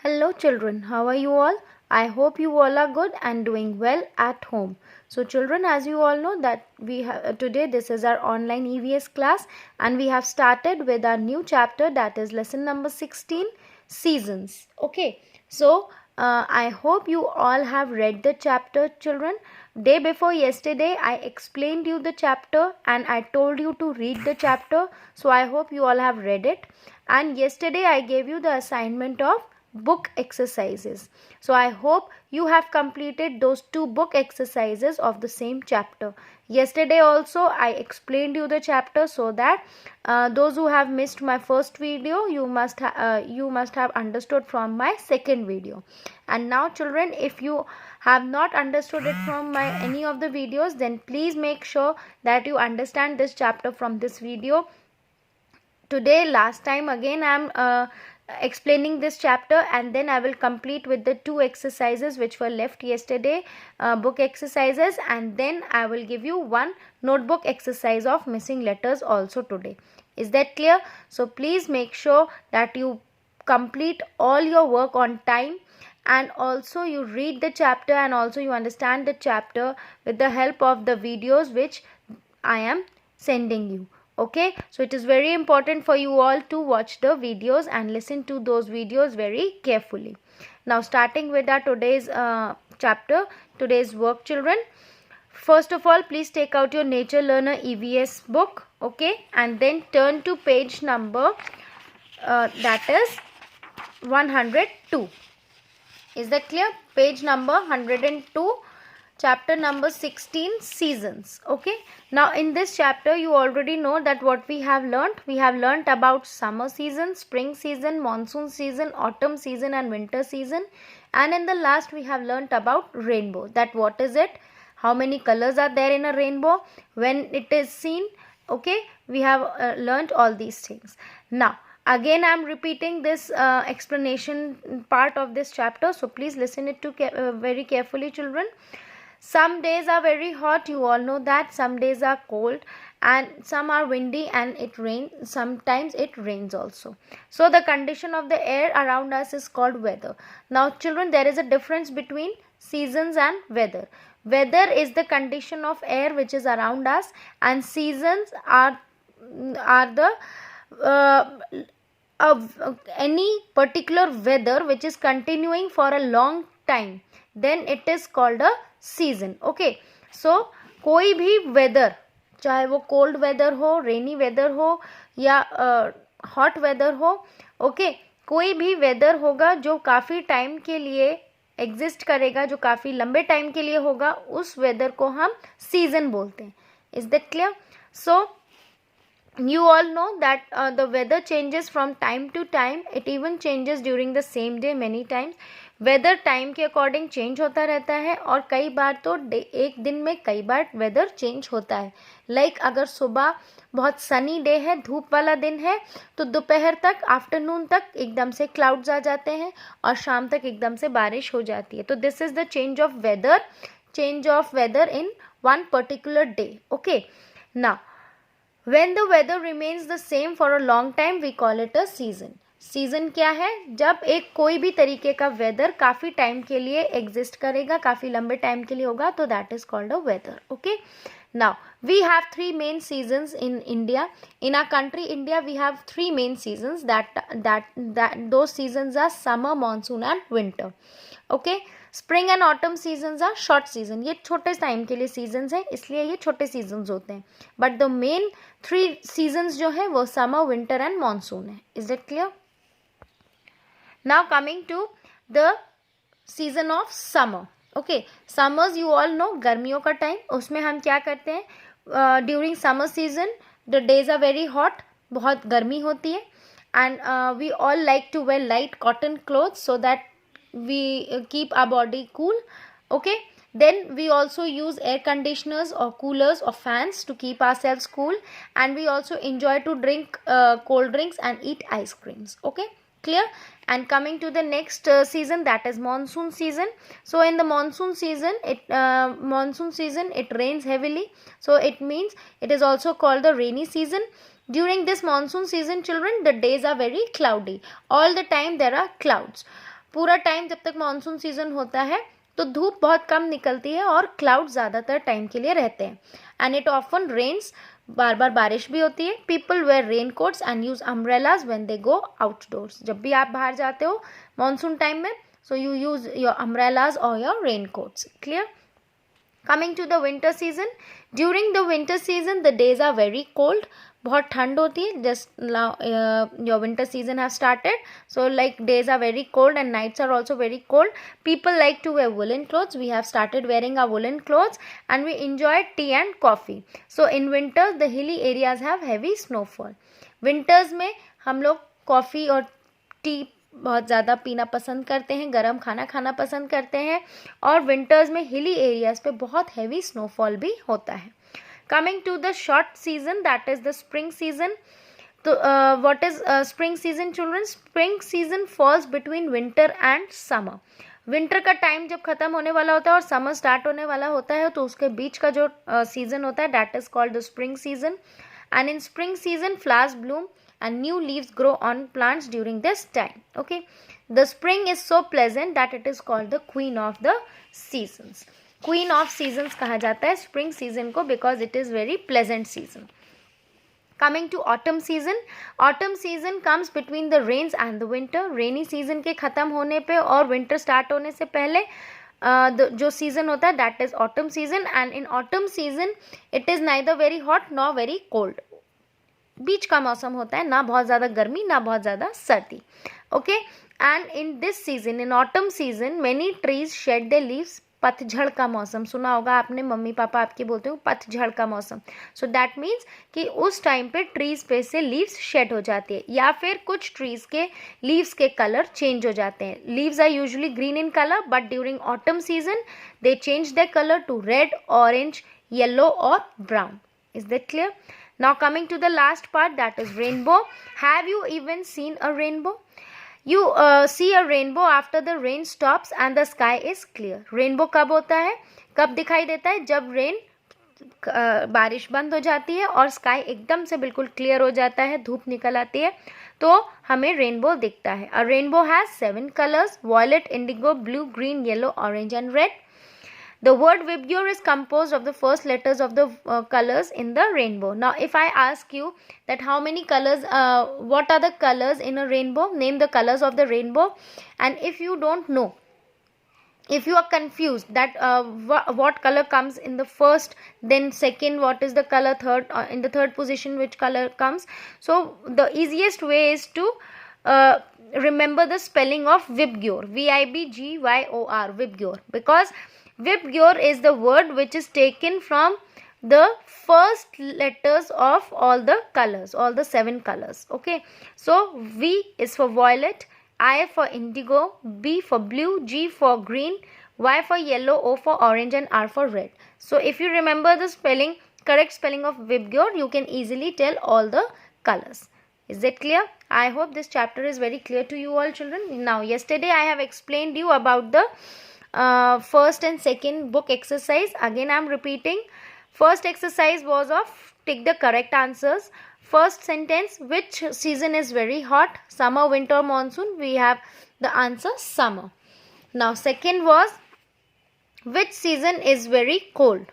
Hello children, how are you all? I hope you all are good and doing well at home. So children, as you all know that we have today this is our online EVS class and we have started with our new chapter, that is lesson number 16, seasons. Okay, so I hope you all have read the chapter, children. Day before yesterday I explained you the chapter and I told you to read the chapter. So I hope you all have read it. And yesterday I gave you the assignment of book exercises. So I hope you have completed those two book exercises of the same chapter. Yesterday also I explained you the chapter, so that those who have missed my first video, you must have understood from my second video. And now children, if you have not understood it from my any of the videos, then please make sure that you understand this chapter from this video. Today, last time again I am explaining this chapter, and then I will complete with the two exercises which were left yesterday, book exercises, and then I will give you one notebook exercise of missing letters also today. Is that clear? So please make sure that you complete all your work on time, and also you read the chapter and also you understand the chapter with the help of the videos which I am sending you. Okay, so it is very important for you all to watch the videos and listen to those videos very carefully. Now starting with our today's chapter, today's work, children. First of all, please take out your Nature Learner EVS book, okay, and then turn to page number that is 102. Is that clear? Page number 102. Chapter number 16, seasons. Okay, now in this chapter you already know that what we have learnt about summer season, spring season, monsoon season, autumn season and winter season. And in the last we have learnt about rainbow, that what is it, how many colors are there in a rainbow, when it is seen. Okay, we have learnt all these things. Now again I am repeating this explanation part of this chapter, so please listen it to very carefully, children. Some days are very hot, you all know that. Some days are cold and some are windy and it rains. Sometimes it rains also. So the condition of the air around us is called weather. Now children, there is a difference between seasons and weather. Weather is the condition of air which is around us, and seasons are the any particular weather which is continuing for a long time, then it is called a season. Okay, so कोई भी weather, चाहे वो cold weather हो, rainy weather हो या hot weather हो, okay, कोई भी वेदर होगा जो काफ़ी टाइम के लिए एग्जिस्ट करेगा, जो काफ़ी लंबे टाइम के लिए होगा, उस वेदर को हम सीजन बोलते हैं. Is that clear? So you all know that the weather changes from time to time. It even changes during the same day many times. Weather time के अकॉर्डिंग चेंज होता रहता है, और कई बार तो एक दिन में कई बार वेदर चेंज होता है. लाइक अगर सुबह बहुत सनी डे है, धूप वाला दिन है, तो दोपहर तक, आफ्टरनून तक एकदम से क्लाउड्स आ जाते हैं और शाम तक एकदम से बारिश हो जाती है. तो this is the change of weather in one particular day. Okay, now when the weather remains the same for a long time, we call it a season. Season क्या है? जब एक कोई भी तरीके का वेदर काफ़ी टाइम के लिए एग्जिस्ट करेगा, काफ़ी लंबे टाइम के लिए होगा, तो that is called a weather. Okay, now we have three main seasons in India. In our country India we have three main seasons, that those seasons are summer, monsoon and winter. Okay, spring and autumn seasons are short season. ये छोटे time के लिए seasons हैं, इसलिए ये छोटे seasons होते हैं. But the main three seasons जो है वो समर, विंटर एंड मॉनसून है. Is that clear? Now coming to the season of summer. Okay, summers you all know, गर्मियों का टाइम, उसमें हम क्या करते हैं? During summer season the days are very hot, बहुत गर्मी होती है, and we all like to wear light cotton clothes so that we keep our body cool. Okay, then we also use air conditioners or coolers or fans to keep ourselves cool, and we also enjoy to drink cold drinks and eat ice creams. Okay, clear? And coming to the next season, that is monsoon season. So in the monsoon season it rains heavily, so it means it is also called the rainy season. During this monsoon season, children, the days are very cloudy. All the time there are clouds. पूरा time जब तक monsoon season होता है तो धूप बहुत कम निकलती है और क्लाउड ज़्यादातर टाइम के लिए रहते हैं. एंड इट ऑफन रेन्स, बार बार बारिश भी होती है. People wear rain coats and use umbrellas when they go outdoors. जब भी आप बाहर जाते हो मानसून टाइम में, so you use your umbrellas or your raincoats. Clear? Coming to the winter season, during the winter season the days are very cold. बहुत ठंड होती है. Just now your winter season has started, so like days are very cold and nights are also very cold. People like to wear woolen clothes. We have started wearing our woolen clothes and we enjoy tea and coffee. So in winters the hilly areas have heavy snowfall. Winters में हम लोग coffee और T बहुत ज़्यादा पीना पसंद करते हैं, गर्म खाना खाना पसंद करते हैं, और विंटर्स में हिली एरियाज़ पे बहुत हैवी स्नोफॉल भी होता है. Coming to the short season, that is the spring season. तो what is spring season children? Spring season falls between winter and summer. Winter का टाइम जब खत्म होने वाला होता है और समर स्टार्ट होने वाला होता है, तो उसके बीच का जो सीजन होता है that is called the spring season. And in spring season flowers bloom and new leaves grow on plants during this time. Okay, the spring is so pleasant that it is called the queen of the seasons. Queen of seasons कहा जाता है spring season को because it is very pleasant season. Coming to autumn season, autumn season comes between the rains and the winter. Rainy season के ख़त्म होने पे और winter start होने से पहले जो season होता है that is autumn season. And in autumn season it is neither very hot nor very cold. बीच का मौसम होता है, ना बहुत ज़्यादा गर्मी ना बहुत ज़्यादा सर्दी. Okay, and in this season, in autumn season, many trees shed the leaves. पतझड़ का मौसम सुना होगा आपने, मम्मी पापा आपके बोलते हो पतझड़ का मौसम. सो दैट मीन्स कि उस टाइम पे ट्रीज पे से लीव्स शेड हो जाती है, या फिर कुछ ट्रीज के लीव्स के कलर चेंज हो जाते हैं. Leaves are usually green in colour, but during autumn season they change the colour to red, orange, yellow और brown. Is that clear? Now coming to the last part, that is rainbow. Have you even seen a rainbow? You see a rainbow after the rain stops and the sky is clear. Rainbow कब होता है, कब दिखाई देता है? जब rain बारिश बंद हो जाती है और स्काई एकदम से बिल्कुल क्लियर हो जाता है, धूप निकल आती है, तो हमें रेनबो दिखता है. A rainbow has 7 colors: violet, indigo, blue, green, yellow, orange and red. The word Vibgyor is composed of the first letters of the colors in the rainbow. Now, if I ask you that how many colors, what are the colors in a rainbow? Name the colors of the rainbow. And if you don't know, if you are confused that what color comes in the first, then second, what is the color third, in the third position, which color comes? So, the easiest way is to remember the spelling of Vibgyor. Vibgyor, Vibgyor, because Vibgyor is the word which is taken from the first letters of all the colors, all the 7 colors. Okay, so V is for violet, I for indigo, B for blue, G for green, Y for yellow, O for orange and R for red. So if you remember the spelling, correct spelling of Vibgyor, you can easily tell all the colors. Is that clear? I hope this chapter is very clear to you all children. Now yesterday I have explained you about the first and second book exercise. Again I am repeating. First exercise was of take the correct answers. First sentence, which season is very hot? Summer, winter, monsoon. We have the answer summer. Now second was which season is very cold?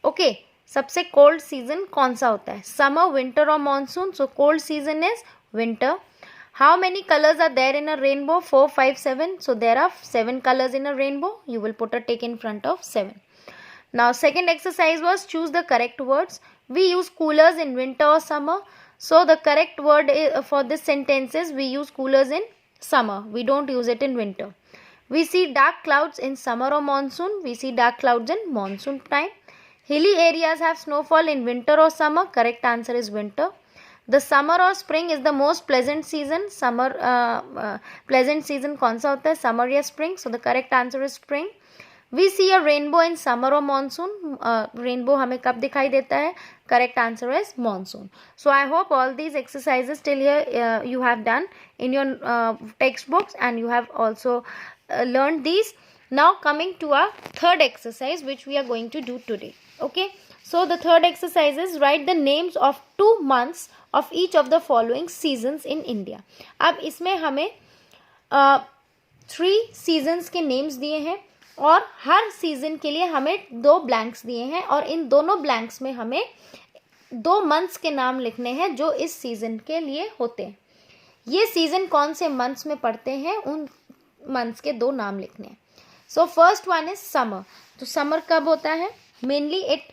Okay, सबसे cold season कौन सा होता है? Summer, winter or monsoon? So cold season is winter. How many colors are there in a rainbow? 4, 5, 7. So there are 7 colors in a rainbow. You will put a tick in front of 7. Now second exercise was choose the correct words. We use coolers in winter or summer. So the correct word for this sentence is we use coolers in summer. We don't use it in winter. We see dark clouds in summer or monsoon. We see dark clouds in monsoon time. Hilly areas have snowfall in winter or summer. Correct answer is winter. The summer or spring is the most pleasant season. Summer pleasant season कौन सा होता है? Summer या spring? So the correct answer is spring. We see a rainbow in summer or monsoon. Rainbow हमें कब दिखाई देता है? Correct answer is monsoon. So I hope all these exercises till here you have done in your textbooks and you have also learned these. Now coming to our third exercise which we are going to do today. Okay. So the third exercise is write the names of 2 months of each of the following seasons in India. अब इसमें हमें 3 seasons के names दिए हैं और हर season के लिए हमें 2 ब्लैंक्स दिए हैं और इन दोनों ब्लैंक्स में हमें 2 मंथ्स के नाम लिखने हैं जो इस सीजन के लिए होते हैं। ये सीजन कौन से मंथ्स में पड़ते हैं उन मंथ्स के 2 नाम लिखने हैं। So first one is summer. तो समर कब होता है? Mainly it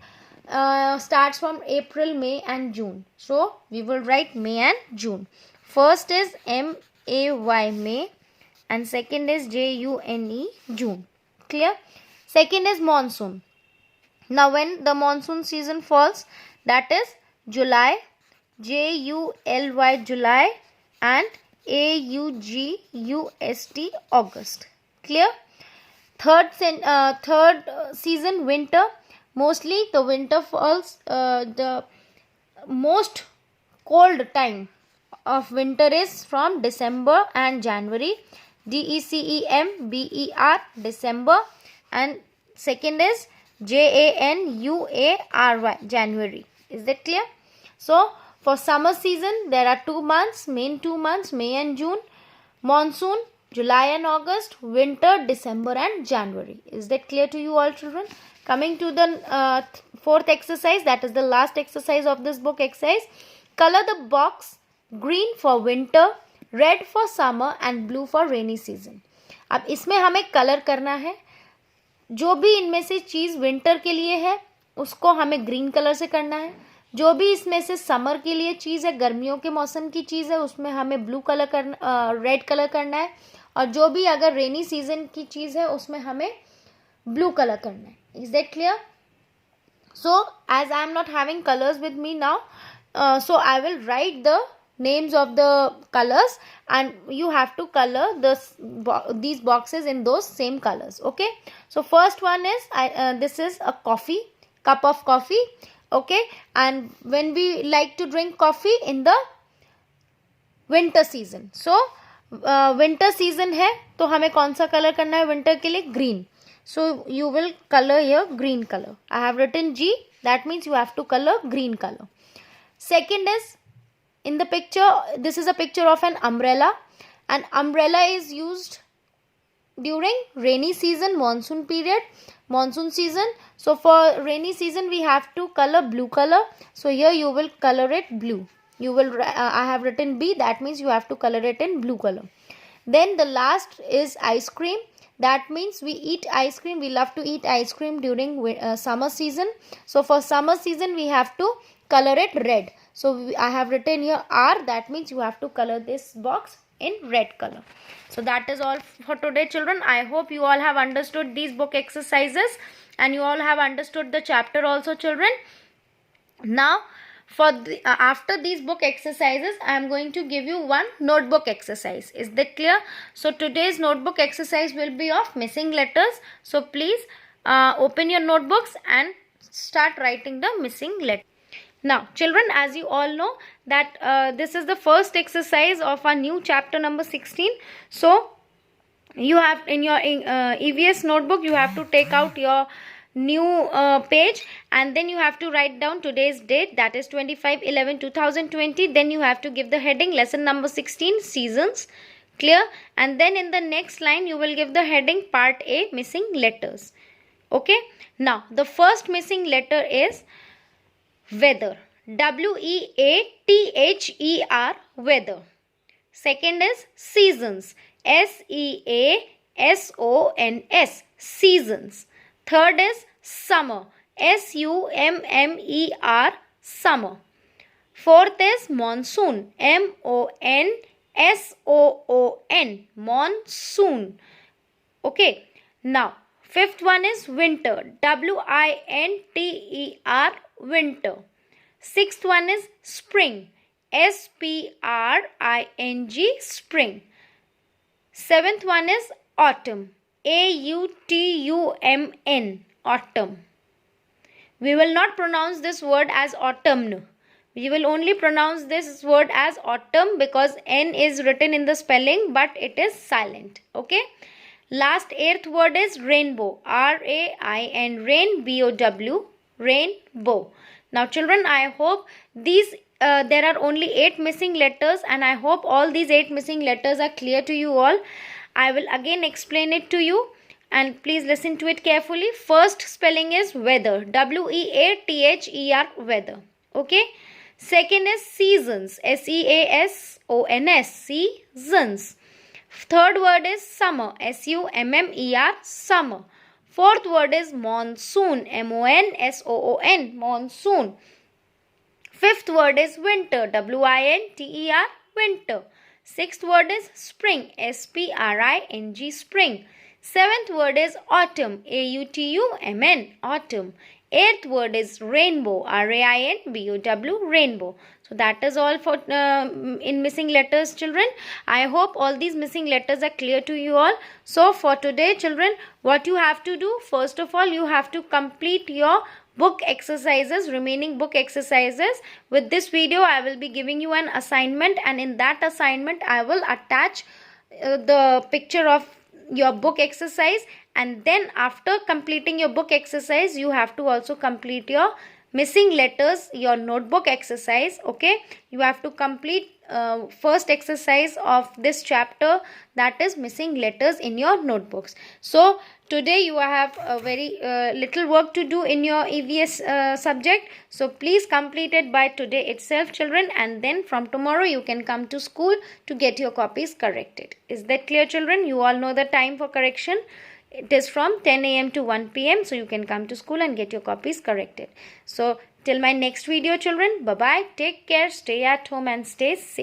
starts from April, May and June. So we will write May and June. First is May, May, and second is June, June. Clear? Second is monsoon. Now when the monsoon season falls, that is July, July, July, and August, August. Clear? Third season, winter. Mostly the winter falls, the most cold time of winter is from December and January. December, December, and second is January, January. Is that clear? So for summer season there are 2 months, main 2 months, May and June. Monsoon, July and August. Winter, December and January. Is that clear to you all, children? Coming to the fourth exercise, that is the last exercise of this book exercise. Color the box green for winter, red for summer and blue for rainy season. अब इसमें हमें colour करना है। जो भी इनमें से चीज़ winter के लिए है उसको हमें ग्रीन कलर से करना है। जो भी इसमें से समर के लिए चीज़ है, गर्मियों के मौसम की चीज़ है, उसमें हमें ब्लू कलर करना, रेड कलर करना है। और जो भी अगर रेनी सीजन की चीज़ है उसमें हमें ब्लू कलर करना है। Is that clear? So as I am not having colors with me now, so I will write the names of the colors and you have to color these boxes in those same colors. Okay, so first one is this is a cup of coffee. Okay, and when we like to drink coffee in the winter season, so winter season है तो हमें कौन सा colour करना है winter के लिए? Green. So you will color here green color. I have written G, that means you have to color green color. Second is, in the picture, this is a picture of an umbrella. An umbrella is used during rainy season, monsoon period, monsoon season. So for rainy season we have to color blue color. So here you will color it blue. You will I have written B, that means you have to color it in blue color. Then the last is ice cream. That means we eat ice cream. We love to eat ice cream during summer season. So for summer season we have to color it red. So I have written here R, that means you have to color this box in red color. So that is all for today, children. I hope you all have understood these book exercises and you all have understood the chapter also, children. Now for after these book exercises I am going to give you one notebook exercise. Is that clear? So today's notebook exercise will be of missing letters. So please open your notebooks and start writing the missing letter. Now children, as you all know that this is the first exercise of our new chapter number 16. So you have in your EVS notebook you have to take out your new page and then you have to write down today's date, that is 25/11/2020. Then you have to give the heading lesson number 16 seasons. Clear? And then in the next line you will give the heading part A, missing letters. Okay, now the first missing letter is weather, WEATHER, weather. Second is seasons, SEASONS, seasons. Third is summer, SUMMER, summer. Fourth is monsoon, MONSOON, monsoon. Okay, now fifth one is winter, WINTER, winter. Sixth one is spring, SPRING, spring. Seventh one is autumn, AUTUMN, autumn. We will not pronounce this word as autumn. We will only pronounce this word as autumn because N is written in the spelling but it is silent. Okay. Last eighth word is rainbow, RAIN, rain, BOW, rainbow. Now children, I hope these there are only 8 missing letters and I hope all these 8 missing letters are clear to you all. I will again explain it to you, and please listen to it carefully. First spelling is weather, weather, weather. Okay. Second is seasons, seasons, seasons. Third word is summer, summer, summer. Fourth word is monsoon, monsoon, monsoon. Fifth word is winter, winter, winter. Sixth word is spring, spring, spring. Seventh word is autumn, autumn, autumn. Eighth word is rainbow, rainbow, rainbow. So that is all for in missing letters, children. I hope all these missing letters are clear to you all. So for today, children, what you have to do, first of all, you have to complete your book exercises, remaining book exercises. With this video, I will be giving you an assignment, and in that assignment, I will attach the picture of your book exercise, and then after completing your book exercise, you have to also complete your missing letters, your notebook exercise. Okay, you have to complete first exercise of this chapter, that is missing letters in your notebooks. So today you have a very little work to do in your EVS subject, so please complete it by today itself, children, and then from tomorrow you can come to school to get your copies corrected. Is that clear, children? You all know the time for correction. It is from 10 a.m. to 1 p.m. so you can come to school and get your copies corrected. So till my next video, children, bye bye, take care, stay at home and stay safe.